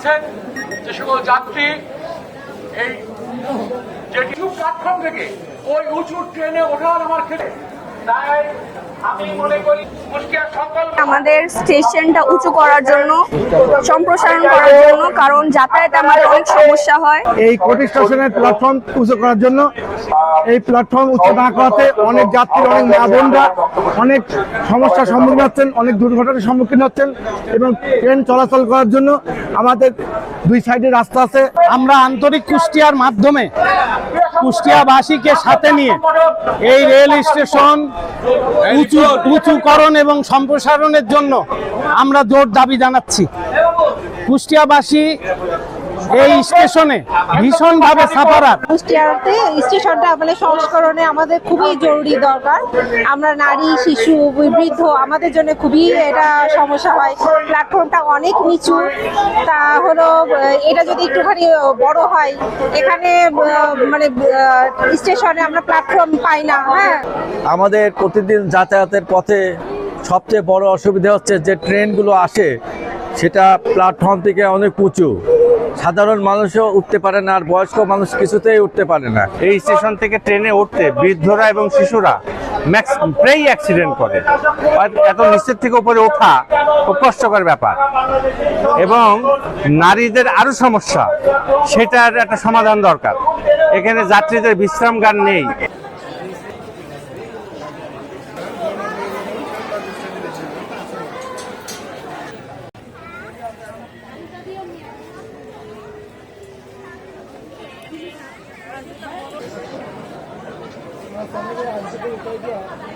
আছেন যে সকল যাত্রী এই যে কিছু প্ল্যাটফর্ম থেকে ওই উঁচু ট্রেনে ওঠার আমার ক্ষেত্রে তাই আমি মনে করি আমাদের স্টেশনটা উঁচু করার জন্য, সম্প্রসারণ করার জন্য, কারণ যাতায়াতে আমাদের অনেক সমস্যা হয়। এই কোটি স্টেশনের প্ল্যাটফর্ম উঁচু করার জন্য, এই প্ল্যাটফর্ম উঁচু না করাতে অনেক যাত্রী, অনেক মা বোনরা অনেক সমস্যার সম্মুখীন হচ্ছেন, অনেক দুর্ঘটনার সম্মুখীন হচ্ছেন। এবং ট্রেন চলাচল করার জন্য আমাদের দুই সাইডে রাস্তা আছে। আমরা আন্তরিক কুষ্টিয়ার মাধ্যমে কুষ্টিয়াবাসীকে সাথে নিয়ে এই রেল স্টেশন উঁচুকরণ এবং সম্প্রসারণের জন্য আমরা জোর দাবি জানাচ্ছি। কুষ্টিয়াবাসী এই স্টেশনে ভীষণভাবে সাফারার। কুষ্টিয়াতে স্টেশনটা মানে সংস্করণে আমাদের খুবই জরুরি দরকার। আমরা নারী, শিশু, বৃদ্ধ, আমাদের জন্য খুবই এটা সমস্যা হয়। প্ল্যাটফর্মটা অনেক নিচু, তা হলো এটা যদি একটুখানি বড় হয়, এখানে মানে স্টেশনে আমরা প্ল্যাটফর্ম পাই না। হ্যাঁ, আমাদের প্রতিদিন যাতায়াতের পথে সবচেয়ে বড় অসুবিধা হচ্ছে যে ট্রেনগুলো আসে সেটা প্ল্যাটফর্ম থেকে অনেক উঁচু, সাধারণ মানুষও উঠতে পারে না, আর বয়স্ক মানুষ কিছুতেই উঠতে পারে না। এই স্টেশন থেকে ট্রেনে উঠতে বৃদ্ধরা এবং শিশুরা প্রায়ই অ্যাক্সিডেন্ট করে। এত নিচের থেকে উপরে ওঠা খুব কষ্টকর ব্যাপার, এবং নারীদের আরো সমস্যা, সেটার একটা সমাধান দরকার। এখানে যাত্রীদের বিশ্রামগার নেই। Gracias.